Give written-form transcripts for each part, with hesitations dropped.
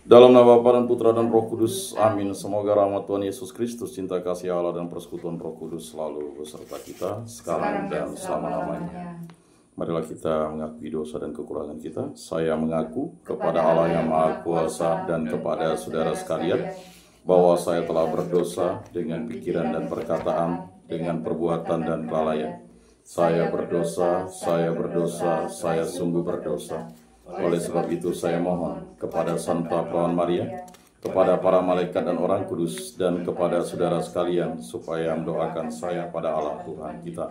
Dalam nama Bapa dan Putra dan Roh Kudus, amin. Semoga rahmat Tuhan Yesus Kristus, cinta kasih Allah dan persekutuan Roh Kudus selalu beserta kita, sekarang dan selama-lamanya. Marilah kita mengakui dosa dan kekurangan kita. Saya mengaku kepada Allah yang Maha Kuasa dan kepada saudara sekalian, bahwa saya telah berdosa dengan pikiran dan perkataan, dengan perbuatan dan kelalaian. Saya berdosa, saya sungguh berdosa. Oleh sebab itu saya mohon kepada Santa Perawan Maria, kepada para malaikat dan orang kudus, dan kepada saudara sekalian, supaya mendoakan saya pada Allah Tuhan kita.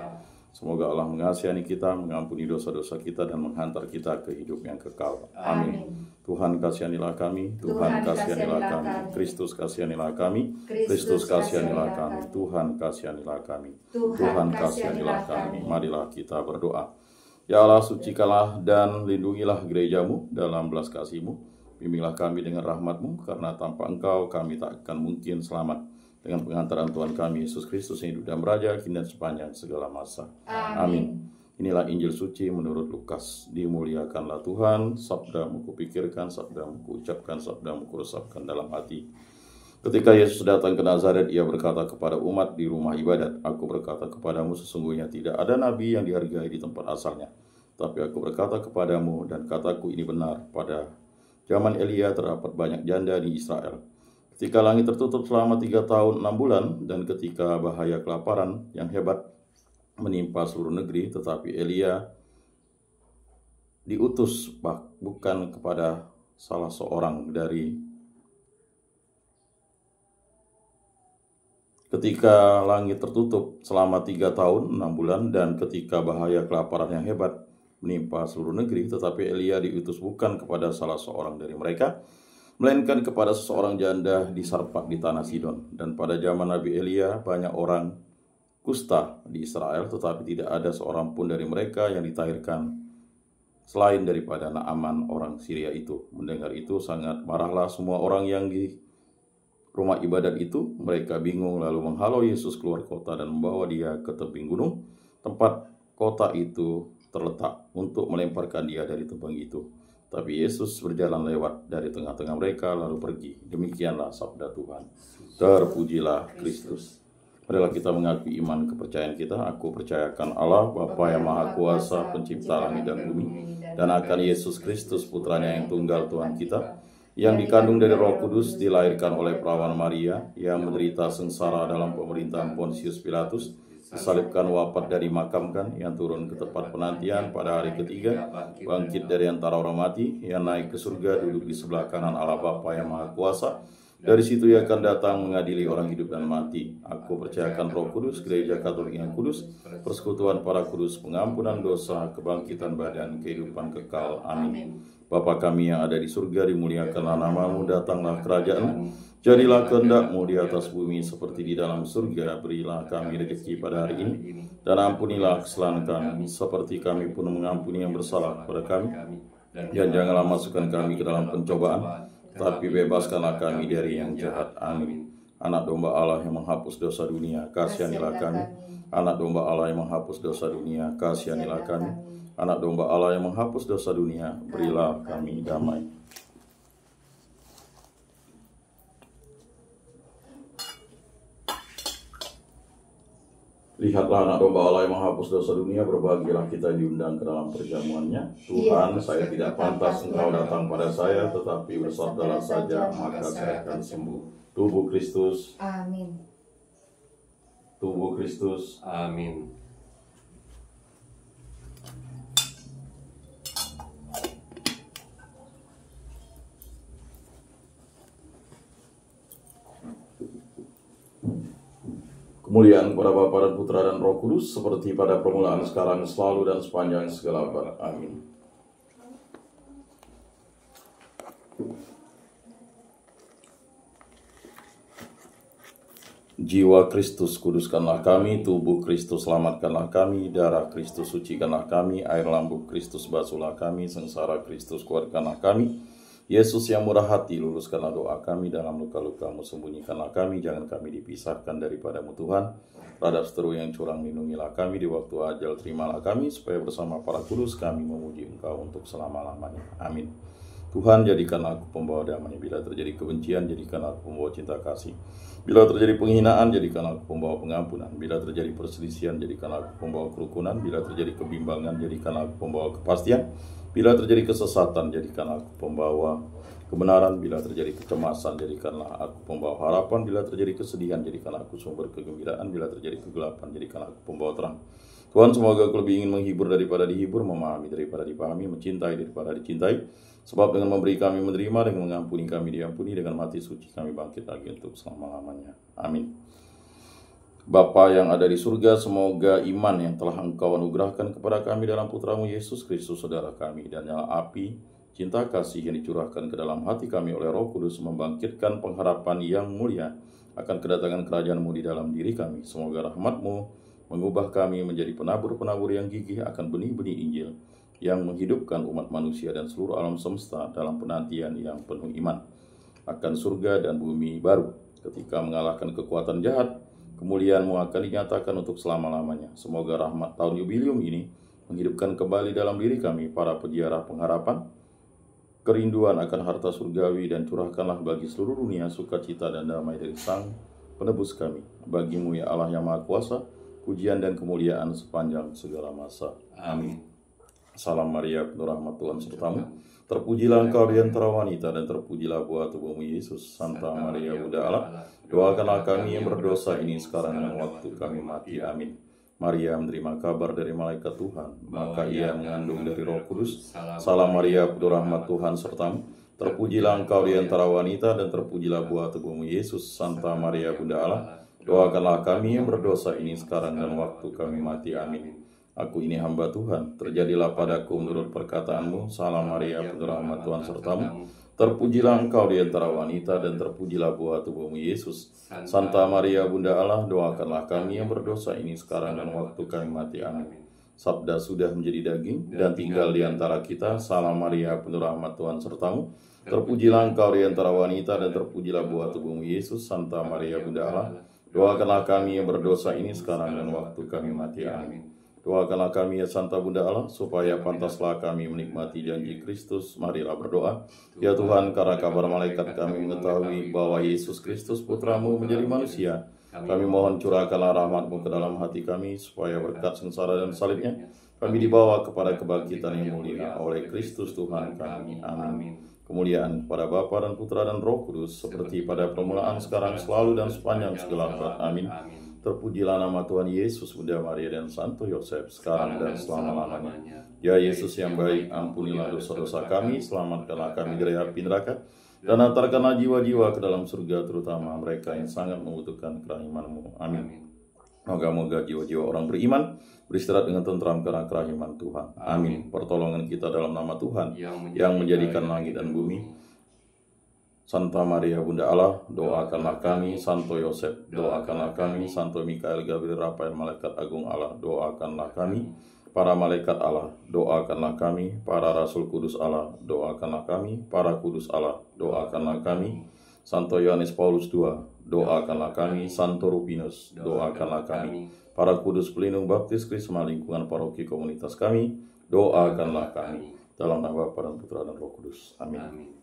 Semoga Allah mengasihani kita, mengampuni dosa-dosa kita, dan menghantar kita ke hidup yang kekal. Amin. Tuhan kasihanilah kami, Tuhan kasihanilah kami, Kristus kasihanilah kami, Kristus kasihanilah kami, Tuhan kasihanilah kami, Tuhan kasihanilah kami. Marilah kita berdoa. Ya Allah, sucikanlah dan lindungilah gerejamu dalam belas kasih-Mu. Bimbinglah kami dengan rahmat-Mu, karena tanpa Engkau kami tak akan mungkin selamat. Dengan pengantaran Tuhan kami, Yesus Kristus yang hidup dan beraja, kini dan sepanjang segala masa. Amin. Inilah Injil suci menurut Lukas. Dimuliakanlah Tuhan, sabda-Mu kupikirkan, sabda-Mu kuucapkan, sabda-Mu kuresapkan dalam hati. Ketika Yesus datang ke Nazaret, ia berkata kepada umat di rumah ibadat, "Aku berkata kepadamu, sesungguhnya tidak ada nabi yang dihargai di tempat asalnya. Tapi aku berkata kepadamu, dan kataku ini benar, pada zaman Elia terdapat banyak janda di Israel. Ketika langit tertutup selama 3 tahun 6 bulan, dan ketika bahaya kelaparan yang hebat menimpa seluruh negeri, tetapi Elia diutus bukan kepada salah seorang dari ketika langit tertutup selama 3 tahun 6 bulan, dan ketika bahaya kelaparan yang hebat menimpa seluruh negeri, tetapi Elia diutus bukan kepada salah seorang dari mereka, melainkan kepada seseorang janda di Sarfat di tanah Sidon. Dan pada zaman Nabi Elia banyak orang kusta di Israel, tetapi tidak ada seorang pun dari mereka yang ditahirkan selain daripada Naaman orang Syria itu. Mendengar itu sangat marahlah semua orang yang di rumah ibadat itu. Mereka bingung, lalu menghalau Yesus keluar kota dan membawa dia ke tebing gunung tempat kota itu terletak, untuk melemparkan dia dari tebing itu. Tapi Yesus berjalan lewat dari tengah-tengah mereka lalu pergi. Demikianlah sabda Tuhan. Terpujilah Kristus. Marilah kita mengakui iman kepercayaan kita. Aku percayakan Allah, Bapa yang Maha Kuasa, pencipta langit dan bumi, dan akan Yesus Kristus, putranya yang tunggal Tuhan kita, yang dikandung dari Roh Kudus, dilahirkan oleh Perawan Maria, yang menderita sengsara dalam pemerintahan Pontius Pilatus, disalibkan, wafat dan dimakamkan, yang turun ke tempat penantian pada hari ketiga, bangkit dari antara orang mati, yang naik ke surga, duduk di sebelah kanan Allah Bapa yang Maha Kuasa. Dari situ ia akan datang mengadili orang hidup dan mati. Aku percayakan Roh Kudus, gereja Katolik yang kudus, persekutuan para kudus, pengampunan dosa, kebangkitan badan, kehidupan kekal. Amin. Bapa kami yang ada di surga, dimuliakanlah namamu, datanglah kerajaan-Mu. Jadilah kehendak-Mu di atas bumi seperti di dalam surga. Berilah kami rezeki pada hari ini, dan ampunilah kesalahan kami, seperti kami pun mengampuni yang bersalah kepada kami. Dan janganlah masukkan kami ke dalam pencobaan, tapi bebaskanlah kami dari yang jahat. Amin. Anak domba Allah yang menghapus dosa dunia, kasihanilah kami. Anak domba Allah yang menghapus dosa dunia, kasihanilah kami. Anak domba Allah yang menghapus dosa dunia, berilah kami damai. Lihatlah anak domba Allah yang menghapus dosa dunia, berbahagialah kita yang diundang ke dalam perjamuannya. Tuhan, saya tidak pantas Engkau datang pada saya, tetapi bersabdalah saja, maka saya akan sembuh. Tubuh Kristus. Amin. Tubuh Kristus. Amin. Kemuliaan kepada Bapa dan Putra dan Roh Kudus, seperti pada permulaan, sekarang, selalu, dan sepanjang segala abad. Amin. Jiwa Kristus kuduskanlah kami, tubuh Kristus selamatkanlah kami, darah Kristus sucikanlah kami, air lambung Kristus basuhlah kami, sengsara Kristus kuatkanlah kami. Yesus yang murah hati, luluskanlah doa kami, dalam luka-luka-Mu sembunyikanlah kami, jangan kami dipisahkan daripada-Mu Tuhan. Terhadap seteru yang curang lindungilah kami, di waktu ajal terimalah kami, supaya bersama para kudus kami memuji Engkau untuk selama-lamanya. Amin. Tuhan, jadikanlah aku pembawa damai. Bila terjadi kebencian, jadikanlah aku pembawa cinta kasih. Bila terjadi penghinaan, jadikanlah aku pembawa pengampunan. Bila terjadi perselisihan, jadikanlah aku pembawa kerukunan. Bila terjadi kebimbangan, jadikanlah aku pembawa kepastian. Bila terjadi kesesatan, jadikanlah aku pembawa kebenaran. Bila terjadi kecemasan, jadikanlah aku pembawa harapan. Bila terjadi kesedihan, jadikanlah aku sumber kegembiraan. Bila terjadi kegelapan, jadikanlah aku pembawa terang. Tuhan, semoga aku lebih ingin menghibur daripada dihibur, memahami daripada dipahami, mencintai daripada dicintai. Sebab dengan memberi kami menerima, dengan mengampuni kami diampuni, dengan mati suci kami bangkit lagi untuk selama-lamanya. Amin. Bapa yang ada di surga, semoga iman yang telah Engkau anugerahkan kepada kami dalam Putramu Yesus Kristus, saudara kami, dan nyala api cinta kasih yang dicurahkan ke dalam hati kami oleh Roh Kudus membangkitkan pengharapan yang mulia akan kedatangan kerajaan-Mu di dalam diri kami. Semoga rahmat-Mu mengubah kami menjadi penabur-penabur yang gigih akan benih-benih Injil yang menghidupkan umat manusia dan seluruh alam semesta dalam penantian yang penuh iman akan surga dan bumi baru. Ketika mengalahkan kekuatan jahat, kemuliaan-Mu akan dinyatakan untuk selama-lamanya. Semoga rahmat tahun jubilium ini menghidupkan kembali dalam diri kami para peziarah pengharapan, kerinduan akan harta surgawi, dan curahkanlah bagi seluruh dunia sukacita dan damai dari Sang Penebus kami. Bagi-Mu ya Allah yang Maha Kuasa, pujian dan kemuliaan sepanjang segala masa. Amin. Salam Maria, penuh rahmat Tuhan sertamu. Terpujilah Engkau di antara wanita, dan terpujilah buah tubuhmu Yesus. Santa Maria, Bunda Allah, doakanlah kami yang berdosa ini sekarang dan waktu kami mati. Amin. Maria menerima kabar dari malaikat Tuhan, maka ia mengandung dari Roh Kudus. Salam Maria, penuh rahmat Tuhan sertamu. Terpujilah Engkau di antara wanita, dan terpujilah buah tubuhmu Yesus. Santa Maria, Bunda Allah, doakanlah kami yang berdosa ini sekarang dan waktu kami mati. Amin. Aku ini hamba Tuhan, terjadilah padaku menurut perkataan-Mu. Salam Maria, penuh rahmat Tuhan sertamu. Terpujilah Engkau di antara wanita, dan terpujilah buah tubuhmu Yesus. Santa Maria, Bunda Allah, doakanlah kami yang berdosa ini sekarang dan waktu kami mati. Amin. Sabda sudah menjadi daging dan tinggal di antara kita. Salam Maria, penuh rahmat Tuhan sertamu. Terpujilah Engkau di antara wanita, dan terpujilah buah tubuhmu Yesus. Santa Maria, Bunda Allah, doakanlah kami yang berdosa ini sekarang dan waktu kami mati. Amin. Doakanlah kami ya Santa Bunda Allah, supaya pantaslah kami menikmati janji Kristus. Marilah berdoa. Ya Tuhan, karena kabar malaikat kami mengetahui bahwa Yesus Kristus Putra-Mu menjadi manusia, kami mohon curahkanlah rahmat-Mu ke dalam hati kami, supaya berkat sengsara dan salibnya, kami dibawa kepada kebangkitan yang mulia oleh Kristus Tuhan kami. Amin. Kemuliaan kepada Bapa dan Putra dan Roh Kudus, seperti pada permulaan, sekarang, selalu, dan sepanjang segala abad. Amin. Terpujilah nama Tuhan Yesus, Bunda Maria, dan Santo Yosef, sekarang dan selama-lamanya. Ya Yesus yang baik, ampunilah dosa-dosa kami, selamatkanlah kami dari api neraka, dan antarkanlah jiwa-jiwa ke dalam surga, terutama mereka yang sangat membutuhkan kerahiman-Mu. Amin. Moga-moga jiwa-jiwa orang beriman beristirahat dengan tentram karena kerahiman Tuhan. Amin. Pertolongan kita dalam nama Tuhan yang menjadikan langit dan bumi. Santa Maria, Bunda Allah, doakanlah kami. Santo Yosef, doakanlah kami. Santo Mikael, Gabriel, Rafael, Malaikat Agung Allah, doakanlah kami. Para malaikat Allah, doakanlah kami. Para rasul kudus Allah, doakanlah kami. Para kudus Allah, doakanlah kami. Santo Yohanes Paulus II, doakanlah kami. Santo Rupinus, doakanlah kami. Para kudus pelindung baptis Krisma lingkungan paroki komunitas kami, doakanlah kami. Dalam nama Bapa dan Putra dan Roh Kudus. Amin.